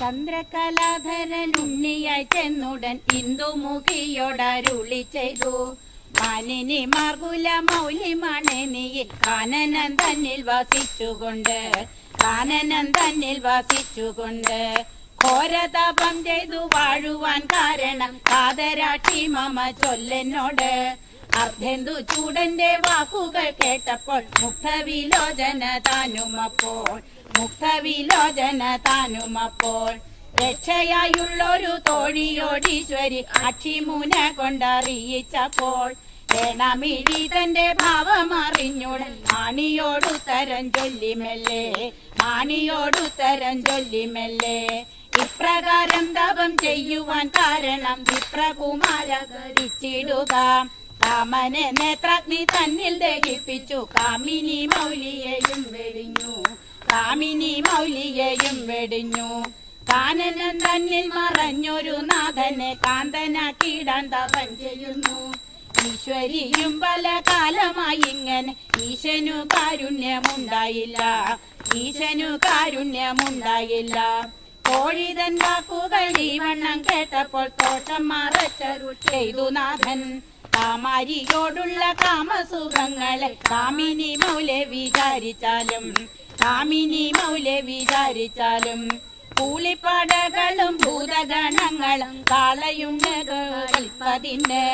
ചന്ദ്രകലാധരൻ ഉണ്ണിയായി ചെന്നുടൻ ഇന്ദുമുഖിയോടരുളി ചെയ്തു. മാനിനി മാർഗുല മൗലിമണനിയിൽ കാനനം തന്നിൽ വസിച്ചുകൊണ്ട് ഘോരതാപം ചെയ്തു വാഴുവാൻ കാരണം കാതരാക്ഷി മമ ചൊല്ലെന്നോട്. അർദ്ധേന്ദു ചൂടന്റെ വാക്കുകൾ കേട്ടപ്പോൾ മുഗ്ധവിലോചന താനുമപ്പോൾ രക്ഷയായുള്ളൊരു തോഴിയോടീശ്വരി അക്ഷിമുന കൊണ്ടറിയിച്ചപ്പോൾ ഏണമിഴി തന്റെ ഭാവമറിഞ്ഞുടൻ മാണിയോടുത്തരം ചൊല്ലിമെല്ലെ ഇപ്രകാരം തപം ചെയ്യുവാൻ കാരണം വിപ്രകുമാരകരിച്ചിടുക. കാമനെ നേത്രാഗ്നി തന്നിൽ ദഹിപ്പിച്ചു കാമിനി മൗലിയെയും വെടിഞ്ഞു. കാനനം തന്നിൽ മറഞ്ഞൊരു നാഥനെ കാന്തനാക്കിടാൻ തപം ചെയ്യുന്നു. ഈശ്വരിയും പല കാലമായി ഇങ്ങനെ ഈശനു കാരുണ്യമുണ്ടായില്ല. കോഴിതൻ വാക്കുകൾ ഈ വണ്ണം കേട്ടപ്പോൾ തോഷം മറച്ചരുൾ ചെയ്തു നാഥൻ. കാമാരിയോടുള്ള കാമസുഖങ്ങളെ കാമിനി മൗലെ വിചാരിച്ചാലും കൂളിപ്പടകളും ഭൂതഗണങ്ങളും കാളയുണ്ടതിന്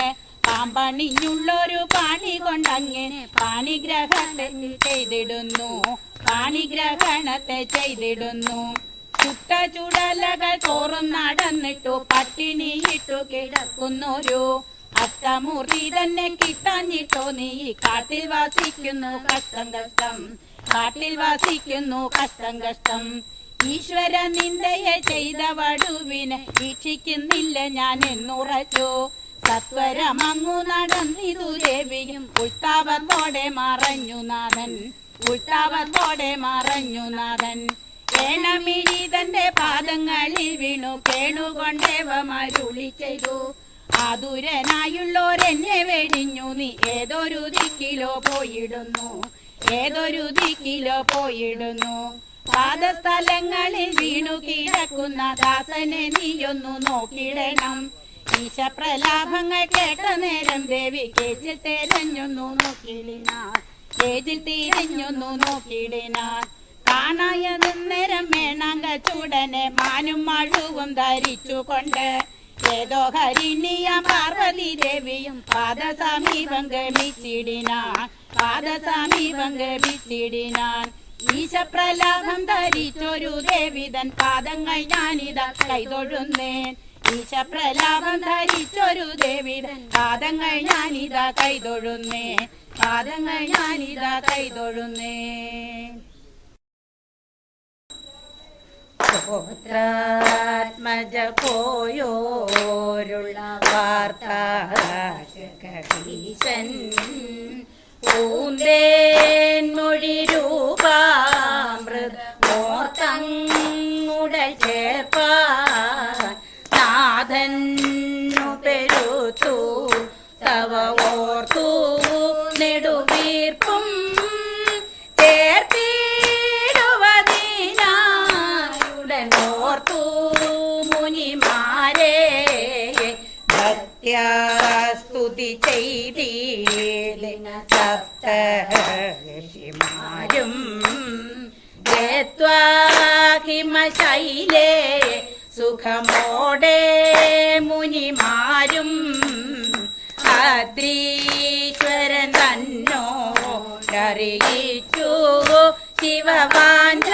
പാമ്പണിഞ്ഞുള്ളൊരു പാണി കൊണ്ടങ്ങനെ പാണിഗ്രഹണത്തെ ചെയ്തിടുന്നു. ചുടലകൾ തോറും നടന്നിട്ടു പട്ടിണിയിട്ടു കിടക്കുന്നൊരു അഷ്ടമൂർത്തി തന്നെ കിട്ടാഞ്ഞിട്ടോ നീ കാട്ടിൽ വാസിക്കുന്നു കഷ്ടം. ഈശ്വര നിന്ദയെ ചെയ്ത വടുവിനെ വീക്ഷിക്കുന്നില്ല ഞാൻ എന്നുറച്ചു. സത്വരമങ്ങു നടന്നിതു ദേവിയും ഉൾത്താപത്തോടെ മറഞ്ഞു നാഥൻ. ഏണമിഴി തന്റെ പാദങ്ങളിൽ വീണു കേണുകൊണ്ടേവമരുളി ചെയ്തു. ആതുരനായുള്ളോരെന്നെ വെടിഞ്ഞു നീ ഏതൊരു ദിക്കിലോ പോയിടുന്നു. പാദസ്ഥലങ്ങളിൽ വീണു കിടക്കുന്ന ദാസനെ നീയൊന്നു നോക്കിടണം. ഈശപ്രലാഭങ്ങൾ കേട്ട നേരം ദേവി കേജിൽ തിരഞ്ഞൊന്നു നോക്കിടിനാൻ. കാണായതുന്നേരം മേണാങ്ക ചൂടനെ മാനും മഴുവും ധരിച്ചുകൊണ്ട് ഏതോ ഹരിണിയ പാർവതി ദേവിയും പാദസമീപം ഗമിച്ചിടിനാൻ. ഈശപ്രലാഭം ധരിച്ചൊരു ദേവിതൻ പാദങ്ങൾ ഞാനിതാ കൈതൊഴുന്നേൻ. ഈശപ്രലാഭം ധരിച്ചൊരു ദേവിതൻ പാദങ്ങൾ ഞാനിതാ കൈതൊഴുന്നേൻ. പുത്രാത്മജ പോയോരുള്ള വാർത്താശകീശൻ പൂന്തേൻ മൊഴി രൂപാമൃത മോർത്തങ്ങുടൽ ചേർപ്പാൻ നാഥന്നു പെരുത്തു തവ ഓർത്തു നെടുവീർപ്പും ചേർത്തിടുവതിനായുടനോർത്തു മുനിമാരെ ഭക്ത്യാസ്തുതി ചെയ്തീലിന സപ്തഋഷിമാരും ഹിമശൈലേ സുഖമോടെ മുനിമാരും അദ്രീശ്വരൻ തന്നോടറിയിച്ചു ശിവവാഞ്ച.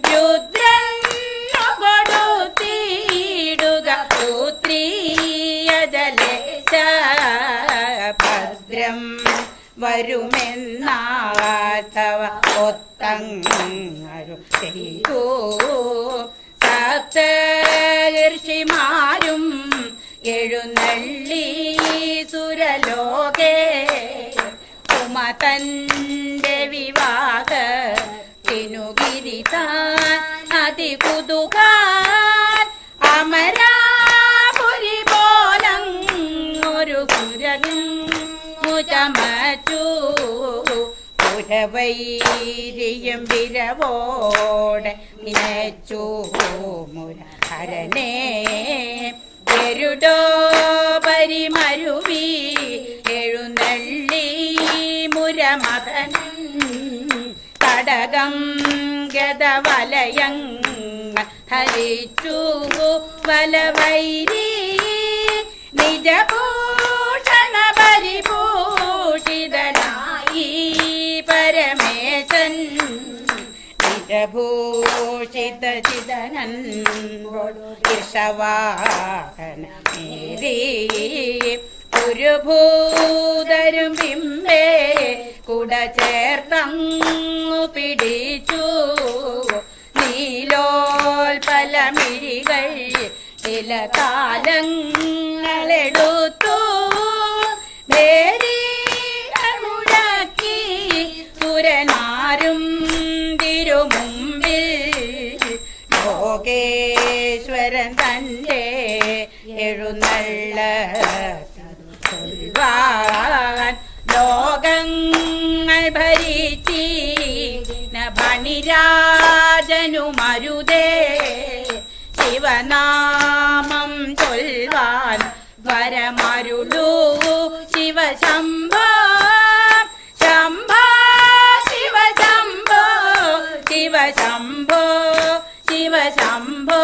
രുദ്രന്നു കൊടുത്തിടുക പുത്രീയ ജലേശ ഭദ്രം വരുമെന്നാഥവ ഒത്തങ്ങരു ചെയ്തു. സപ്തഋഷിമാരും എഴുന്നള്ളി സുരലോകേ ഉമതന്റെ വിവാഹത്തിനുഗിരിതാൻ അതികുതുകാൻ അമരാപുരി പോലങ്ങൊരു പുരകും മുചമച്ചു പുരവൈ വൈരിയും വിരവോടെ നിനച്ചു മുരഹരനെ എരുടോ പരിമരുവി എഴുന്നള്ളി മുരമദനൻ കടകം ഗദവലയങ്ങൾ ധരിച്ചു വലവൈരി നിജഭൂഷണ പരിഭൂഷിതനായി പരമേശൻ നിജഭൂഷിത ചിതനൻ ഋഷവാഹനമേറി ഒരു ഭൂതരും ബിംബേ കുട ചേർത്തങ്ങു പിടിച്ചു നീലോൽപലമിഴികൾ ചില താലങ്ങളെടുത്തു മുഴക്കി സുരനാരും തിരുമുമ്പിൽ ലോകേശ്വരൻ തന്റെ എഴുന്നള്ള ചൊൽവാൻ ലോകങ്ങൾ ഭരിച്ചീന ഭണിരാജനുമരുതേ ശിവനാമം ചൊൽവാൻ വരമരുളൂ ശിവശംഭോ ശംഭോ ശിവശംഭോ ശിവശംഭോ ശിവശംഭോ